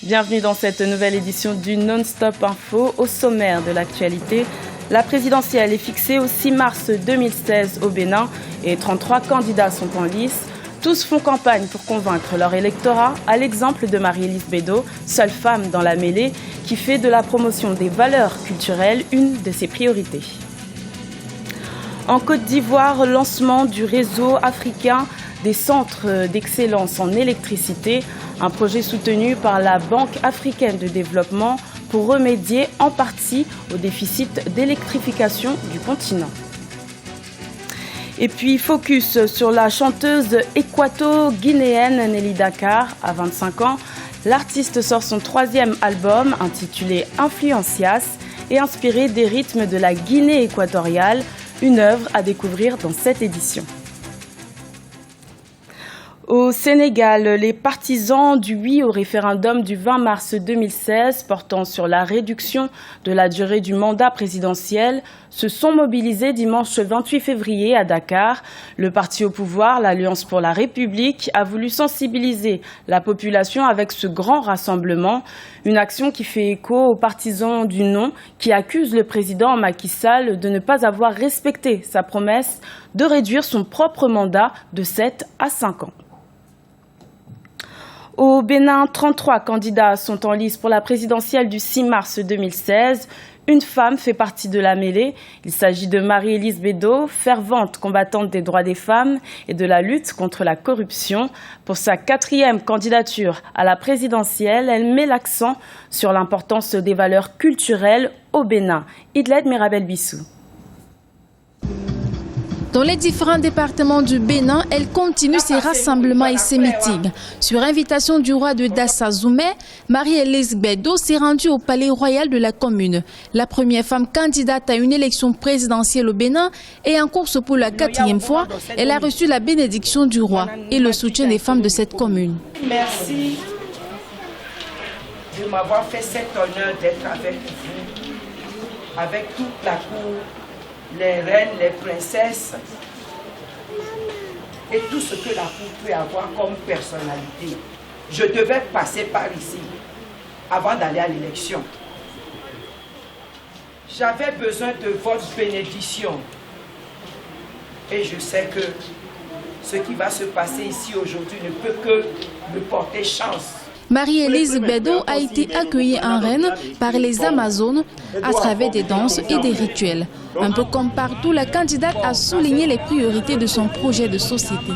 Bienvenue dans cette nouvelle édition du Non-Stop Info. Au sommaire de l'actualité, la présidentielle est fixée au 6 mars 2016 au Bénin et 33 candidats sont en lice. Tous font campagne pour convaincre leur électorat, à l'exemple de Marie-Élise Bédot, seule femme dans la mêlée, qui fait de la promotion des valeurs culturelles une de ses priorités. En Côte d'Ivoire, lancement du réseau africain des centres d'excellence en électricité, un projet soutenu par la Banque africaine de développement pour remédier en partie au déficit d'électrification du continent. Et puis focus sur la chanteuse équato-guinéenne Nelly Dakar, à 25 ans. L'artiste sort son 3e album intitulé Influencias et inspiré des rythmes de la Guinée équatoriale, une œuvre à découvrir dans cette édition. Au Sénégal, les partisans du oui au référendum du 20 mars 2016 portant sur la réduction de la durée du mandat présidentiel se sont mobilisés dimanche 28 février à Dakar. Le parti au pouvoir, l'Alliance pour la République, a voulu sensibiliser la population avec ce grand rassemblement. Une action qui fait écho aux partisans du non qui accusent le président Macky Sall de ne pas avoir respecté sa promesse de réduire son propre mandat de 7 à 5 ans. Au Bénin, 33 candidats sont en lice pour la présidentielle du 6 mars 2016. Une femme fait partie de la mêlée. Il s'agit de Marie-Élise Bédot, fervente combattante des droits des femmes et de la lutte contre la corruption. Pour sa 4e candidature à la présidentielle, elle met l'accent sur l'importance des valeurs culturelles au Bénin. Idled Mirabel Bissou. Dans les différents départements du Bénin, elle continue ses rassemblements et ses meetings. Sur invitation du roi de Dassa-Zoumé, Marie-Élise Bédot s'est rendue au palais royal de la commune. La première femme candidate à une élection présidentielle au Bénin et en course pour la 4e fois, elle a reçu la bénédiction du roi et le soutien des femmes de cette commune. Merci de m'avoir fait cet honneur d'être avec vous, avec toute la cour, les reines, les princesses et tout ce que la cour peut avoir comme personnalité. Je devais passer par ici avant d'aller à l'élection. J'avais besoin de votre bénédiction et je sais que ce qui va se passer ici aujourd'hui ne peut que me porter chance. Marie-Élise Bédot a été accueillie en reine par les Amazones à travers des danses et des rituels. Un peu comme partout, la candidate a souligné les priorités de son projet de société.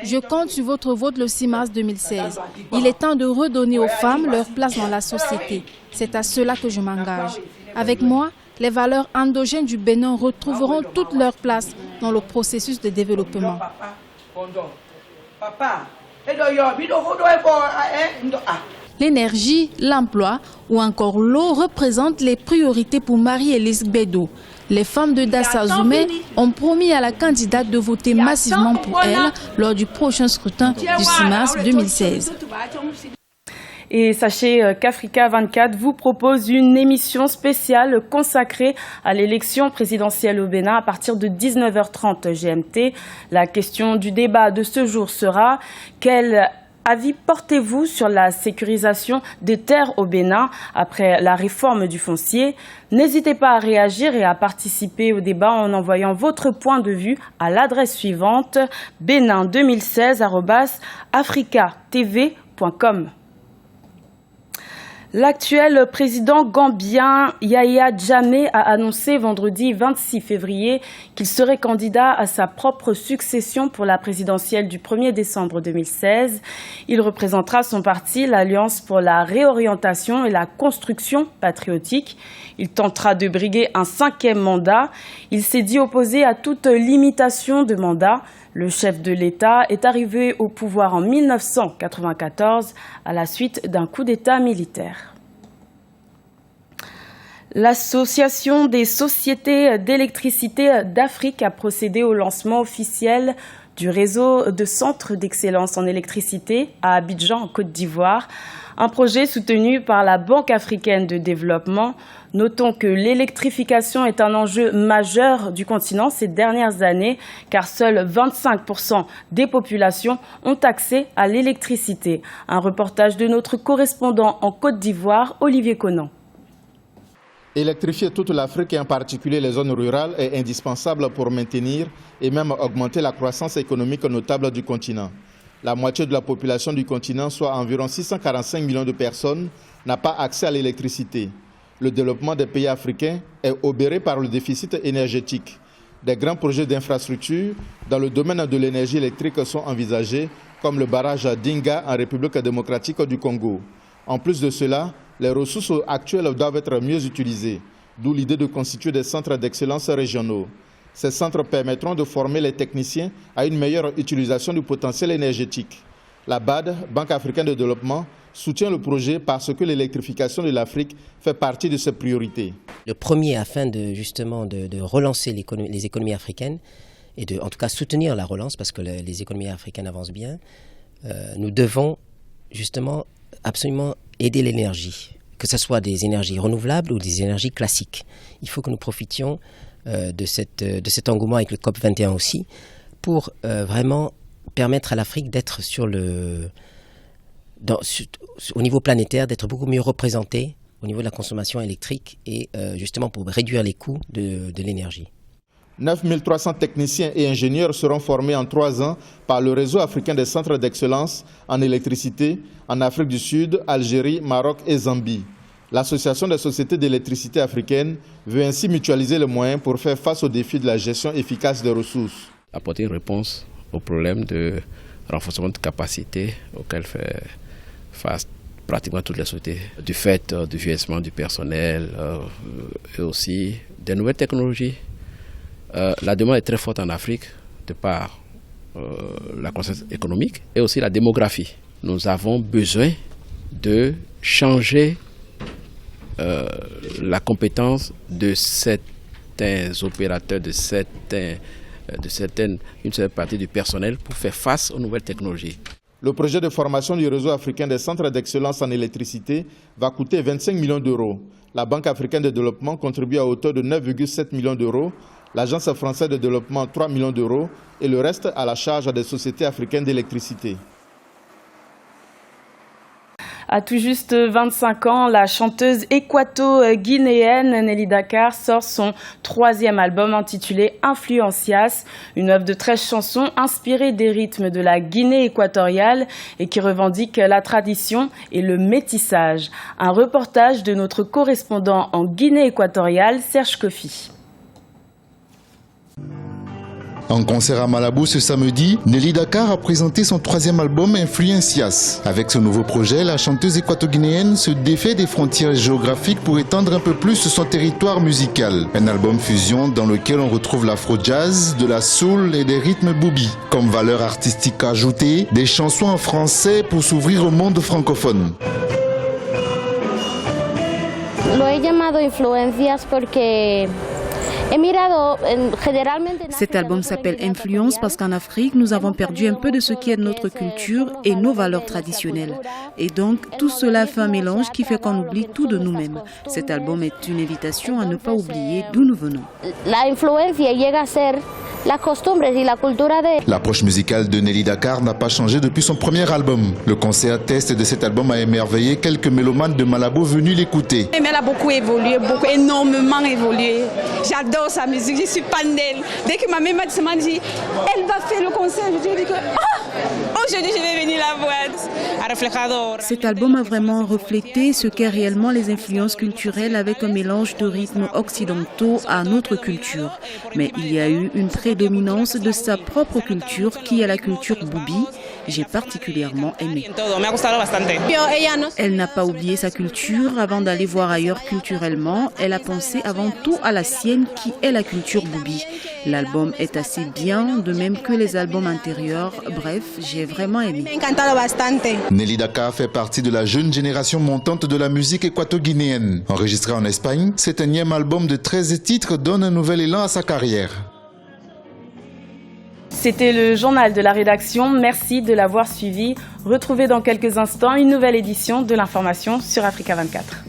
Je compte sur votre vote le 6 mars 2016. Il est temps de redonner aux femmes leur place dans la société. C'est à cela que je m'engage. Avec moi, les valeurs endogènes du Bénin retrouveront toute leur place dans le processus de développement. L'énergie, l'emploi ou encore l'eau représentent les priorités pour Marie-Élise Bédot. Les femmes de Dassa-Zoumé ont promis à la candidate de voter massivement pour elle lors du prochain scrutin du 6 mars 2016. Et sachez qu'Africa 24 vous propose une émission spéciale consacrée à l'élection présidentielle au Bénin à partir de 19h30 GMT. La question du débat de ce jour sera: quel avis portez-vous sur la sécurisation des terres au Bénin après la réforme du foncier? N'hésitez pas à réagir et à participer au débat en envoyant votre point de vue à l'adresse suivante: benin2016@africatv.com. L'actuel président gambien Yahya Jammeh a annoncé vendredi 26 février qu'il serait candidat à sa propre succession pour la présidentielle du 1er décembre 2016. Il représentera son parti, l'Alliance pour la réorientation et la construction patriotique. Il tentera de briguer un 5e mandat. Il s'est dit opposé à toute limitation de mandat. Le chef de l'État est arrivé au pouvoir en 1994 à la suite d'un coup d'État militaire. L'Association des sociétés d'électricité d'Afrique a procédé au lancement officiel du réseau de centres d'excellence en électricité à Abidjan, en Côte d'Ivoire. Un projet soutenu par la Banque africaine de développement. Notons que l'électrification est un enjeu majeur du continent ces dernières années, car seuls 25% des populations ont accès à l'électricité. Un reportage de notre correspondant en Côte d'Ivoire, Olivier Conan. Électrifier toute l'Afrique et en particulier les zones rurales est indispensable pour maintenir et même augmenter la croissance économique notable du continent. La moitié de la population du continent, soit environ 645 millions de personnes, n'a pas accès à l'électricité. Le développement des pays africains est obéré par le déficit énergétique. Des grands projets d'infrastructure dans le domaine de l'énergie électrique sont envisagés, comme le barrage d'Inga en République démocratique du Congo. En plus de cela, les ressources actuelles doivent être mieux utilisées, d'où l'idée de constituer des centres d'excellence régionaux. Ces centres permettront de former les techniciens à une meilleure utilisation du potentiel énergétique. La BAD, Banque africaine de développement, soutient le projet parce que l'électrification de l'Afrique fait partie de ses priorités. Le premier, afin de relancer les économies africaines et en tout cas soutenir la relance, parce que les économies africaines avancent bien, nous devons justement absolument aider l'énergie, que ce soit des énergies renouvelables ou des énergies classiques. Il faut que nous profitions de cet engouement avec le COP21 aussi, pour vraiment permettre à l'Afrique d'être au niveau planétaire, d'être beaucoup mieux représentée au niveau de la consommation électrique et justement pour réduire les coûts de l'énergie. 9 300 techniciens et ingénieurs seront formés en 3 ans par le réseau africain des centres d'excellence en électricité en Afrique du Sud, Algérie, Maroc et Zambie. L'Association des sociétés d'électricité africaines veut ainsi mutualiser les moyens pour faire face aux défis de la gestion efficace des ressources. Apporter une réponse au problème de renforcement de capacité auquel fait face pratiquement toutes les sociétés, du fait du vieillissement du personnel et aussi des nouvelles technologies. La demande est très forte en Afrique de par la croissance économique et aussi la démographie. Nous avons besoin de changer la compétence de certains opérateurs, une certaine partie du personnel pour faire face aux nouvelles technologies. Le projet de formation du réseau africain des centres d'excellence en électricité va coûter 25 millions d'euros. La Banque africaine de développement contribue à hauteur de 9,7 millions d'euros, l'Agence française de développement 3 millions d'euros et le reste à la charge des sociétés africaines d'électricité. À tout juste 25 ans, la chanteuse équato-guinéenne Nelly Dakar sort son 3e album intitulé Influencias, une œuvre de 13 chansons inspirée des rythmes de la Guinée équatoriale et qui revendique la tradition et le métissage. Un reportage de notre correspondant en Guinée équatoriale, Serge Kofi. En concert à Malabo ce samedi, Nelly Dakar a présenté son 3e album Influencias. Avec ce nouveau projet, la chanteuse équato-guinéenne se défait des frontières géographiques pour étendre un peu plus son territoire musical. Un album fusion dans lequel on retrouve l'afro-jazz, de la soul et des rythmes booby. Comme valeur artistique ajoutée, des chansons en français pour s'ouvrir au monde francophone. Lo he llamado Influencias porque cet album s'appelle Influence parce qu'en Afrique, nous avons perdu un peu de ce qui est notre culture et nos valeurs traditionnelles. Et donc, tout cela fait un mélange qui fait qu'on oublie tout de nous-mêmes. Cet album est une invitation à ne pas oublier d'où nous venons. L'approche musicale de Nelly Dakar n'a pas changé depuis son premier album. Le concert test de cet album a émerveillé quelques mélomanes de Malabo venus l'écouter. Elle a beaucoup évolué, énormément évolué. J'adore sa musique, je suis fan d'elle. Dès que ma mère m'a dit, elle va faire le concert, je dis que aujourd'hui je vais venir la voir. Cet album a vraiment reflété ce qu'est réellement les influences culturelles avec un mélange de rythmes occidentaux à notre culture. Mais il y a eu une prédominance de sa propre culture qui est la culture booby. J'ai particulièrement aimé. Elle n'a pas oublié sa culture avant d'aller voir ailleurs culturellement. Elle a pensé avant tout à la sienne qui est la culture booby. L'album est assez bien, de même que les albums antérieurs. Bref, j'ai vraiment aimé. Nelly Dakar fait partie de la jeune génération montante de la musique équato-guinéenne. Enregistré en Espagne, cet énième album de 13 titres donne un nouvel élan à sa carrière. C'était le journal de la rédaction. Merci de l'avoir suivi. Retrouvez dans quelques instants une nouvelle édition de l'information sur Africa 24.